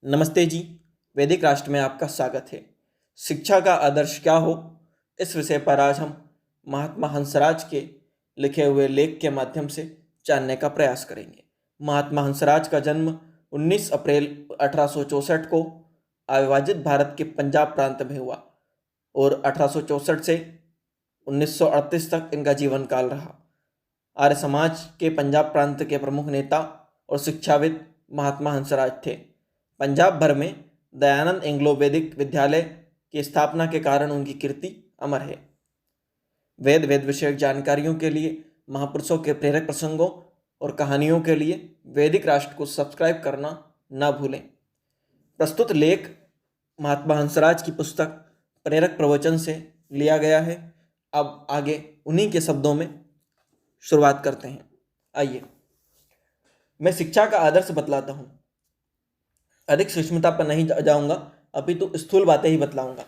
नमस्ते जी। वैदिक राष्ट्र में आपका स्वागत है। शिक्षा का आदर्श क्या हो, इस विषय पर आज हम महात्मा हंसराज के लिखे हुए लेख के माध्यम से जानने का प्रयास करेंगे। महात्मा हंसराज का जन्म 19 अप्रैल 1864 को अविभाजित भारत के पंजाब प्रांत में हुआ और 1864 से 1938 तक इनका जीवन काल रहा। आर्य समाज के पंजाब प्रांत के प्रमुख नेता और शिक्षाविद महात्मा हंसराज थे। पंजाब भर में दयानंद एंग्लो वैदिक विद्यालय की स्थापना के कारण उनकी कीर्ति अमर है। वेद विषयक जानकारियों के लिए, महापुरुषों के प्रेरक प्रसंगों और कहानियों के लिए वैदिक राष्ट्र को सब्सक्राइब करना ना भूलें। प्रस्तुत लेख महात्मा हंसराज की पुस्तक प्रेरक प्रवचन से लिया गया है। अब आगे उन्हीं के शब्दों में शुरुआत करते हैं। आइए, मैं शिक्षा का आदर्श बतलाता हूँ। अधिक सूक्ष्मता पर नहीं जाऊँगा, अपितु स्थूल बातें ही बतलाऊँगा।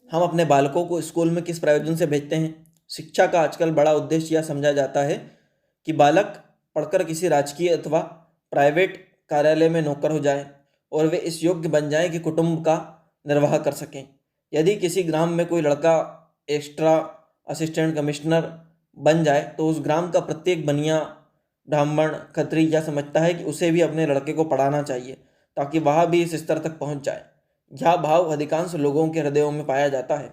हम अपने बालकों को स्कूल में किस प्रयोजन से भेजते हैं? शिक्षा का आजकल बड़ा उद्देश्य यह समझा जाता है कि बालक पढ़कर किसी राजकीय अथवा प्राइवेट कार्यालय में नौकर हो जाए और वे इस योग्य बन जाएं कि कुटुंब का निर्वाह कर सकें। यदि किसी ग्राम में कोई लड़का एक्स्ट्रा असिस्टेंट कमिश्नर बन जाए तो उस ग्राम का प्रत्येक बनिया, ब्राह्मण, खत्री यह समझता है कि उसे भी अपने लड़के को पढ़ाना चाहिए ताकि वह भी इस स्तर तक पहुंच जाए। यह भाव अधिकांश लोगों के हृदयों में पाया जाता है।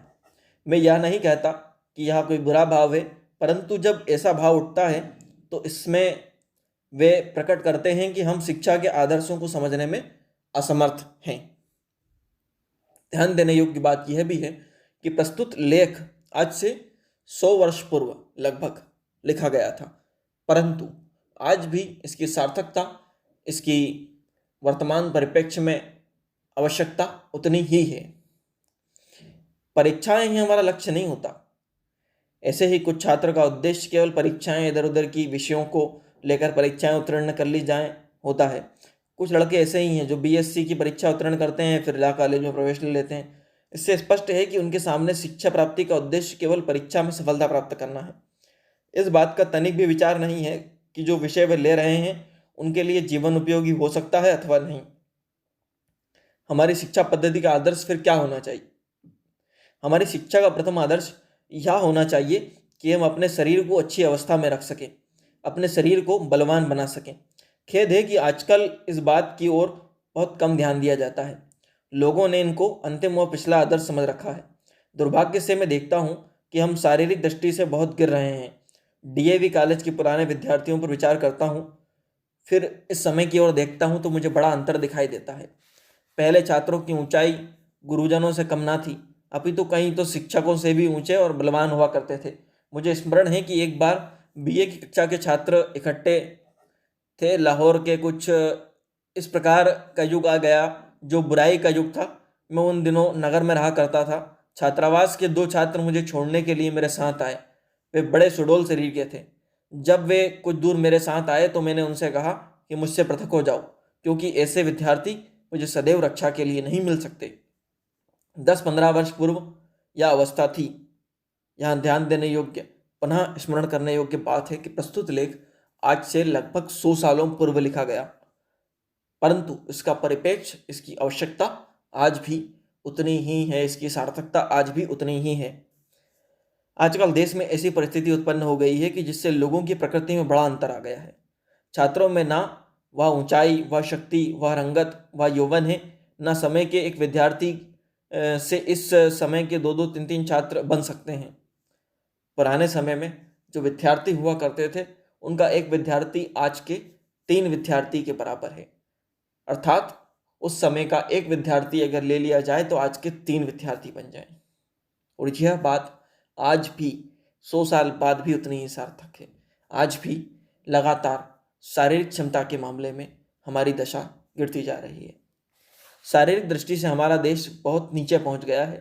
मैं यह नहीं कहता कि यह कोई बुरा भाव है, परंतु जब ऐसा भाव उठता है तो इसमें वे प्रकट करते हैं कि हम शिक्षा के आदर्शों को समझने में असमर्थ हैं। ध्यान देने योग्य बात यह भी है कि प्रस्तुत लेख आज से 100 वर्ष पूर्व लगभग लिखा गया था, परंतु आज भी इसकी सार्थकता, इसकी वर्तमान परिप्रेक्ष्य में आवश्यकता उतनी ही है। परीक्षाएं ही हमारा लक्ष्य नहीं होता। ऐसे ही कुछ छात्र का उद्देश्य केवल परीक्षाएं, इधर उधर की विषयों को लेकर परीक्षाएं उत्तीर्ण कर ली जाएं होता है। कुछ लड़के ऐसे ही हैं जो बीएससी की परीक्षा उत्तीर्ण करते हैं, फिर लॉ कॉलेज में प्रवेश ले लेते हैं। इससे स्पष्ट है कि उनके सामने शिक्षा प्राप्ति का उद्देश्य केवल परीक्षा में सफलता प्राप्त करना है। इस बात का तनिक भी विचार नहीं है कि जो विषय वे ले रहे हैं उनके लिए जीवन उपयोगी हो सकता है अथवा नहीं। हमारी शिक्षा पद्धति का आदर्श फिर क्या होना चाहिए? हमारी शिक्षा का प्रथम आदर्श यह होना चाहिए कि हम अपने शरीर को अच्छी अवस्था में रख सकें, अपने शरीर को बलवान बना सकें। खेद है कि आजकल इस बात की ओर बहुत कम ध्यान दिया जाता है। लोगों ने इनको अंतिम और पिछला आदर्श समझ रखा है। दुर्भाग्य से मैं देखता हूँ कि हम शारीरिक दृष्टि से बहुत गिर रहे हैं। डीएवी कॉलेज के पुराने विद्यार्थियों पर विचार करता हूँ, फिर इस समय की ओर देखता हूँ तो मुझे बड़ा अंतर दिखाई देता है। पहले छात्रों की ऊंचाई गुरुजनों से कम ना थी, अपितु कहीं तो शिक्षकों से भी ऊंचे और बलवान हुआ करते थे। मुझे स्मरण है कि एक बार बीए की कक्षा के छात्र इकट्ठे थे। लाहौर के कुछ इस प्रकार का युग आ गया जो बुराई का युग था। मैं उन दिनों नगर में रहा करता था। छात्रावास के 2 छात्र मुझे छोड़ने के लिए मेरे साथ आए। वे बड़े सुडौल शरीर के थे। जब वे कुछ दूर मेरे साथ आए तो मैंने उनसे कहा कि मुझसे पृथक हो जाओ, क्योंकि ऐसे विद्यार्थी मुझे सदैव रक्षा के लिए नहीं मिल सकते। 10-15 वर्ष पूर्व यह अवस्था थी। यहाँ ध्यान देने योग्य, पुनः स्मरण करने योग्य बात है कि प्रस्तुत लेख आज से लगभग 100 सालों पूर्व लिखा गया, परंतु इसका परिप्रेक्ष्य, इसकी आवश्यकता आज भी उतनी ही है, इसकी सार्थकता आज भी उतनी ही है। आजकल देश में ऐसी परिस्थिति उत्पन्न हो गई है कि जिससे लोगों की प्रकृति में बड़ा अंतर आ गया है। छात्रों में ना वह ऊंचाई, वह शक्ति, वह रंगत, वह यौवन है, न समय के एक विद्यार्थी से इस समय के 2-2, 3-3 छात्र बन सकते हैं। पुराने समय में जो विद्यार्थी हुआ करते थे उनका एक विद्यार्थी आज के 3 विद्यार्थी के बराबर है। अर्थात उस समय का एक विद्यार्थी अगर ले लिया जाए तो आज के 3 विद्यार्थी बन जाए। और यह बात आज भी 100 साल बाद भी उतनी ही सार्थक है। आज भी लगातार शारीरिक क्षमता के मामले में हमारी दशा गिरती जा रही है। शारीरिक दृष्टि से हमारा देश बहुत नीचे पहुंच गया है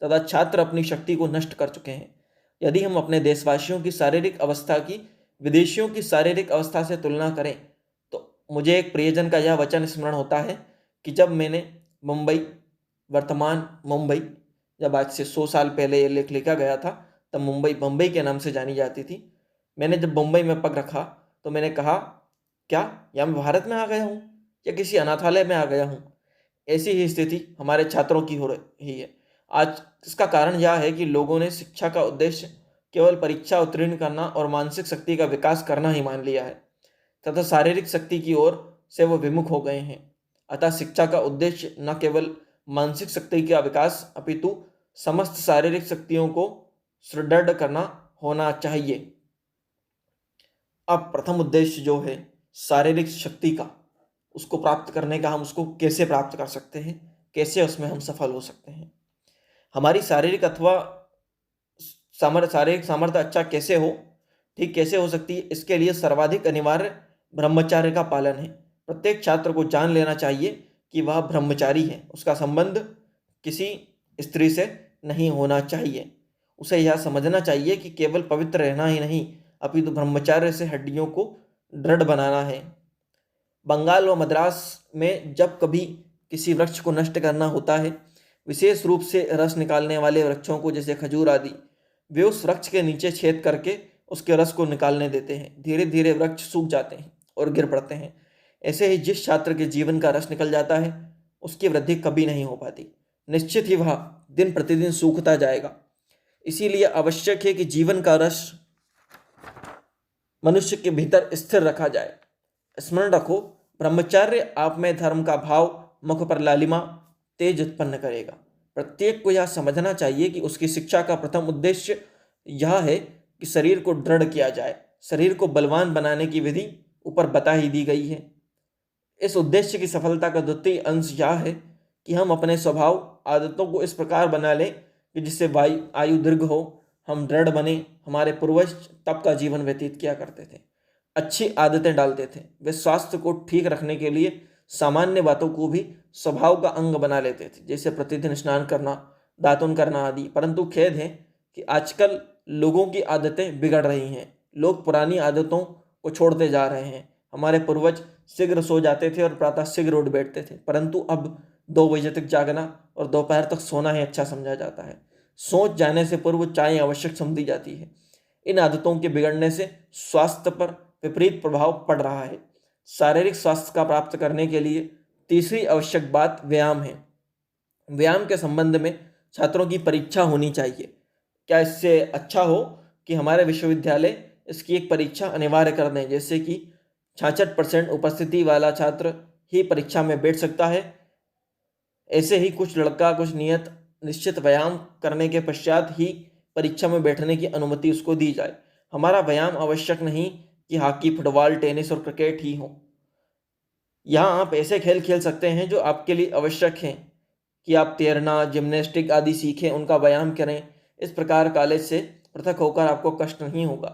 तथा छात्र अपनी शक्ति को नष्ट कर चुके हैं। यदि हम अपने देशवासियों की शारीरिक अवस्था की विदेशियों की शारीरिक अवस्था से तुलना करें तो मुझे एक प्रियजन का यह वचन स्मरण होता है कि जब मैंने मुंबई, वर्तमान मुंबई, जब आज से 100 साल पहले ये लेख लिखा गया था तब मुंबई बम्बई के नाम से जानी जाती थी। मैंने जब मुंबई में पग रखा तो मैंने कहा, क्या या मैं भारत में आ गया हूँ या किसी अनाथालय में आ गया हूँ? ऐसी ही स्थिति हमारे छात्रों की हो रही है आज। इसका कारण यह है कि लोगों ने शिक्षा का उद्देश्य केवल परीक्षा उत्तीर्ण करना और मानसिक शक्ति का विकास करना ही मान लिया है तथा शारीरिक शक्ति की ओर से वो विमुख हो गए हैं। अतः शिक्षा का उद्देश्य न केवल मानसिक शक्ति का विकास अपितु समस्त शारीरिक शक्तियों को सुदृढ़ करना होना चाहिए। अब प्रथम उद्देश्य जो है शारीरिक शक्ति का, उसको प्राप्त करने का, हम उसको कैसे प्राप्त कर सकते हैं, कैसे उसमें हम सफल हो सकते हैं। हमारी शारीरिक अथवा शारीरिक सामर्थ्य अच्छा कैसे हो, ठीक कैसे हो सकती है, इसके लिए सर्वाधिक अनिवार्य ब्रह्मचर्य का पालन है। प्रत्येक छात्र को जान लेना चाहिए कि वह ब्रह्मचारी है, उसका संबंध किसी स्त्री से नहीं होना चाहिए। उसे यह समझना चाहिए कि केवल पवित्र रहना ही नहीं अपितु ब्रह्मचर्य से हड्डियों को दृढ़ बनाना है। बंगाल व मद्रास में जब कभी किसी वृक्ष को नष्ट करना होता है, विशेष रूप से रस निकालने वाले वृक्षों को जैसे खजूर आदि, वे उस वृक्ष के नीचे छेद करके उसके रस को निकालने देते हैं। धीरे धीरे वृक्ष सूख जाते हैं और गिर पड़ते हैं। ऐसे ही जिस छात्र के जीवन का रस निकल जाता है उसकी वृद्धि कभी नहीं हो पाती, निश्चित ही वह दिन प्रतिदिन सूखता जाएगा। इसीलिए आवश्यक है कि जीवन का रस मनुष्य के भीतर स्थिर रखा जाए। स्मरण रखो, ब्रह्मचर्य आप में धर्म का भाव, मुख पर लालिमा, तेज उत्पन्न करेगा। प्रत्येक को यह समझना चाहिए कि उसकी शिक्षा का प्रथम उद्देश्य यह है कि शरीर को दृढ़ किया जाए। शरीर को बलवान बनाने की विधि ऊपर बता ही दी गई है। इस उद्देश्य की सफलता का द्वितीय अंश यह है कि हम अपने स्वभाव आदतों को इस प्रकार बना लें कि जिससे आयु दीर्घ हो, हम दृढ़ बने। हमारे पूर्वज तप का जीवन व्यतीत किया करते थे, अच्छी आदतें डालते थे। वे स्वास्थ्य को ठीक रखने के लिए सामान्य बातों को भी स्वभाव का अंग बना लेते थे, जैसे प्रतिदिन स्नान करना, दातुन करना आदि। परंतु खेद है कि आजकल लोगों की आदतें बिगड़ रही हैं। लोग पुरानी आदतों को छोड़ते जा रहे हैं। हमारे पूर्वज शीघ्र सो जाते थे और प्रातः शीघ्र उठ बैठते थे, परंतु अब 2 बजे तक जागना और दोपहर तक सोना ही अच्छा समझा जाता है। सोच जाने से पूर्व चाय आवश्यक समझी जाती है। इन आदतों के बिगड़ने से स्वास्थ्य पर विपरीत प्रभाव पड़ रहा है। शारीरिक स्वास्थ्य का प्राप्त करने के लिए तीसरी आवश्यक बात व्यायाम है। व्यायाम के संबंध में छात्रों की परीक्षा होनी चाहिए। क्या इससे अच्छा हो कि हमारे विश्वविद्यालय इसकी एक परीक्षा अनिवार्य कर दें, जैसे कि 66% उपस्थिति वाला छात्र ही परीक्षा में बैठ सकता है। ऐसे ही कुछ निश्चित व्यायाम करने के पश्चात ही परीक्षा में बैठने की अनुमति उसको दी जाए। हमारा व्यायाम आवश्यक नहीं कि हॉकी, फुटबॉल, टेनिस और क्रिकेट ही हो। यहाँ आप ऐसे खेल खेल सकते हैं जो आपके लिए आवश्यक हैं, कि आप तैरना, जिम्नास्टिक आदि सीखें, उनका व्यायाम करें। इस प्रकार कॉलेज से पृथक होकर आपको कष्ट नहीं होगा।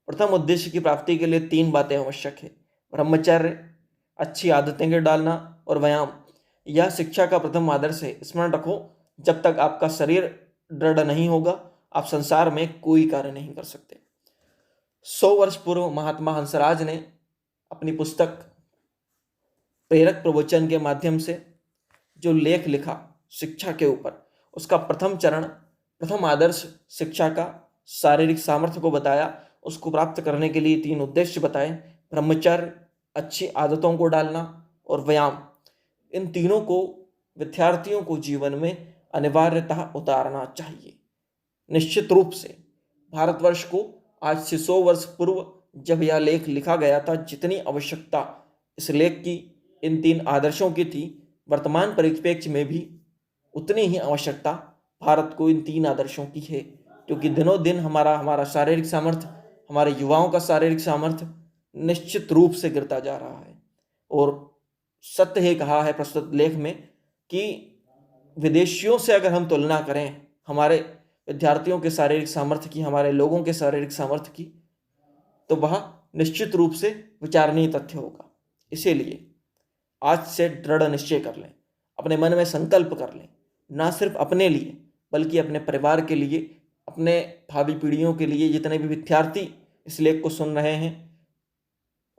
प्रथम उद्देश्य की प्राप्ति के लिए 3 बातें आवश्यक है: ब्रह्मचर्य, अच्छी आदतें के डालना और व्यायाम। यह शिक्षा का प्रथम आदर्श है। स्मरण रखो, जब तक आपका शरीर दृढ़ नहीं होगा, आप संसार में कोई कार्य नहीं कर सकते। 100 वर्ष पूर्व महात्मा हंसराज ने अपनी पुस्तक प्रेरक प्रवचन के माध्यम से जो लेख लिखा शिक्षा के ऊपर, उसका प्रथम चरण, प्रथम आदर्श शिक्षा का शारीरिक सामर्थ्य को बताया। उसको प्राप्त करने के लिए 3 उद्देश्य बताए: ब्रह्मचर्य, अच्छी आदतों को डालना और व्यायाम। इन तीनों को विद्यार्थियों को जीवन में अनिवार्यतः उतारना चाहिए। निश्चित रूप से भारतवर्ष को आज से 100 वर्ष पूर्व जब यह लेख लिखा गया था, जितनी आवश्यकता इस लेख की इन 3 आदर्शों की थी, वर्तमान परिप्रेक्ष्य में भी उतनी ही आवश्यकता भारत को इन 3 आदर्शों की है। क्योंकि दिनों दिन हमारा शारीरिक सामर्थ्य, हमारे युवाओं का शारीरिक सामर्थ्य निश्चित रूप से गिरता जा रहा है। और सत्य ही कहा है प्रस्तुत लेख में कि विदेशियों से अगर हम तुलना करें हमारे विद्यार्थियों के शारीरिक सामर्थ्य की, हमारे लोगों के शारीरिक सामर्थ्य की, तो वह निश्चित रूप से विचारणीय तथ्य होगा। इसीलिए आज से दृढ़ निश्चय कर लें, अपने मन में संकल्प कर लें, ना सिर्फ अपने लिए बल्कि अपने परिवार के लिए, अपने भावी पीढ़ियों के लिए, जितने भी विद्यार्थी इस लेख को सुन रहे हैं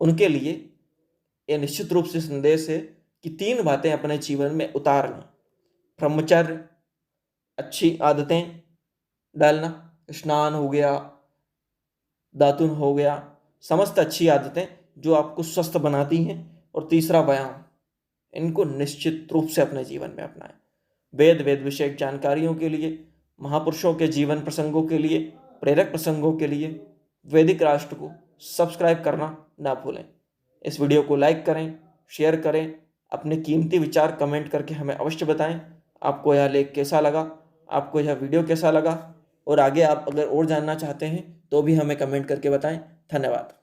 उनके लिए यह निश्चित रूप से संदेश है कि 3 बातें अपने जीवन में उतार लें: ब्रह्मचर्य, अच्छी आदतें डालना, स्नान हो गया, दातुन हो गया, समस्त अच्छी आदतें जो आपको स्वस्थ बनाती हैं, और तीसरा व्यायाम। इनको निश्चित रूप से अपने जीवन में अपनाएं। वेद विषयक जानकारियों के लिए, महापुरुषों के जीवन प्रसंगों के लिए, प्रेरक प्रसंगों के लिए वैदिक राष्ट्र को सब्सक्राइब करना ना भूलें। इस वीडियो को लाइक करें, शेयर करें, अपने कीमती विचार कमेंट करके हमें अवश्य बताएं। आपको यह लेख कैसा लगा, आपको यह वीडियो कैसा लगा, और आगे आप अगर और जानना चाहते हैं तो भी हमें कमेंट करके बताएं। धन्यवाद।